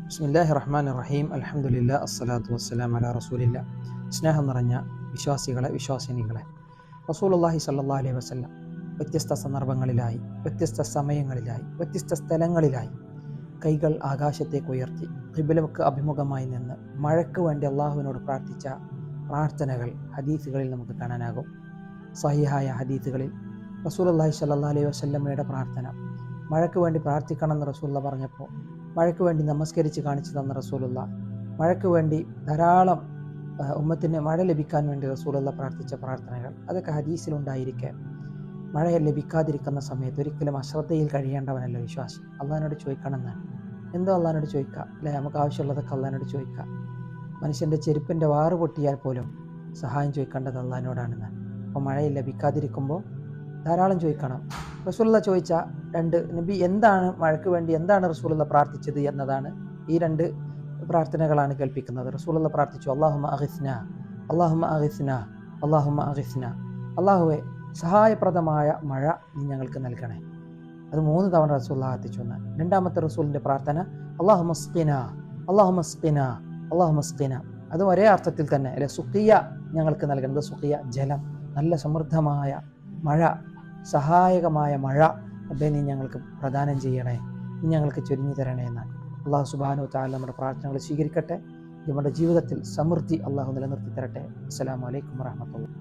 ബിസ്മില്ലാഹിർ റഹ്മാനിർ റഹീം. അൽഹംദുലില്ലാഹി അസ്സലാത്തു വസ്സലാമു അലാ റസൂലില്ലാ. സ്നേഹം നിറഞ്ഞ വിശ്വാസികളെ, വിശ്വാസിനികളെ, റസൂലുള്ളാഹി സ്വല്ലല്ലാഹു അലൈഹി വസല്ലം വ്യത്യസ്ത സന്ദർഭങ്ങളിലായി, വ്യത്യസ്ത സമയങ്ങളിലായി, വ്യത്യസ്ത സ്ഥലങ്ങളിലായി കൈകൾ ആകാശത്തേക്ക് ഉയർത്തി ഖിബ്ലക്ക് അഭിമുഖമായി നിന്ന് മഴയ്ക്ക് വേണ്ടി അള്ളാഹുവിനോട് പ്രാർത്ഥിച്ച പ്രാർത്ഥനകൾ ഹദീസുകളിൽ നമുക്ക് കാണാനാകും. സഹിഹായ ഹദീസുകളിൽ റസൂലുള്ളാഹി സ്വല്ലല്ലാഹു അലൈഹി വസല്ലമയുടെ പ്രാർത്ഥന, മഴയ്ക്ക് വേണ്ടി പ്രാർത്ഥിക്കണമെന്ന് റസൂലുള്ള പറഞ്ഞപ്പോൾ മഴയ്ക്ക് വേണ്ടി നമസ്കരിച്ച് കാണിച്ചു തന്ന റസൂലുള്ള, മഴയ്ക്ക് വേണ്ടി ധാരാളം ഉമ്മത്തിന് മഴ ലഭിക്കാൻ വേണ്ടി റസൂലുള്ള പ്രാർത്ഥിച്ച പ്രാർത്ഥനകൾ, അതൊക്കെ ഹദീസിലുണ്ടായിരിക്കെ മഴ ലഭിക്കാതിരിക്കുന്ന സമയത്ത് ഒരിക്കലും അശ്രദ്ധയിൽ കഴിയേണ്ടവനല്ല വിശ്വാസി. അള്ളാഹിനോട് ചോദിക്കണമെന്നാണ്. എന്തോ അള്ളാഹിനോട് ചോദിക്കുക അല്ലേ? നമുക്ക് ആവശ്യമുള്ളതൊക്കെ അള്ളാഹിനോട് ചോദിക്കുക. മനുഷ്യൻ്റെ ചെരുപ്പിൻ്റെ വാറ് പൊട്ടിയാൽ പോലും സഹായം ചോദിക്കേണ്ടത് അള്ളാഹിനോടാണെന്നാണ്. അപ്പോൾ മഴ ലഭിക്കാതിരിക്കുമ്പോൾ ധാരാളം ചോദിക്കണം. റസൂലുള്ള ചോദിച്ച നബി എന്താണ് മഴയ്ക്ക് വേണ്ടി എന്താണ് റസൂലുള്ള പ്രാർത്ഥിച്ചത് എന്നതാണ് ഈ രണ്ട് പ്രാർത്ഥനകളാണ് കേൾപ്പിക്കുന്നത്. റസൂലുള്ള പ്രാർത്ഥിച്ചു, അല്ലാഹുമ്മ അഗിസ്ന, അല്ലാഹുമ്മ അഗിസ്ന, അല്ലാഹുമ്മ അഗിസ്ന. അല്ലാഹുവേ, സഹായപ്രദമായ മഴ നീ ഞങ്ങൾക്ക് നൽകണേ. അത് 3 തവണ റസൂലുള്ള പ്രാർത്ഥിച്ചു എന്നാണ്. രണ്ടാമത്തെ റസൂലിൻ്റെ പ്രാർത്ഥന അല്ലാഹുമ്മ സ്ഖിന, അല്ലാഹുമ്മ സ്ഖിന, അല്ലാഹുമ്മ സ്ഖിന. അതും ഒരേ അർത്ഥത്തിൽ തന്നെ അല്ലെ, സുഖിയ ഞങ്ങൾക്ക് നൽകുന്നത്. സുഖിയ ജലം, നല്ല സമൃദ്ധമായ മഴ, സഹായകമായ മഴ റബ്ബേ നീ ഞങ്ങൾക്ക് പ്രദാനം ചെയ്യണേ, നീ ഞങ്ങൾക്ക് ചൊരിഞ്ഞു തരണേ എന്നാണ്. അള്ളാഹു സുബ്ഹാനഹു വ തആല നമ്മുടെ പ്രാർത്ഥനകൾ സ്വീകരിക്കട്ടെ. നമ്മുടെ ജീവിതത്തിൽ സമൃദ്ധി അള്ളാഹു നിലനിർത്തി തരട്ടെ. അസ്സലാമു അലൈക്കും വറഹ്മത്തുള്ളാഹി.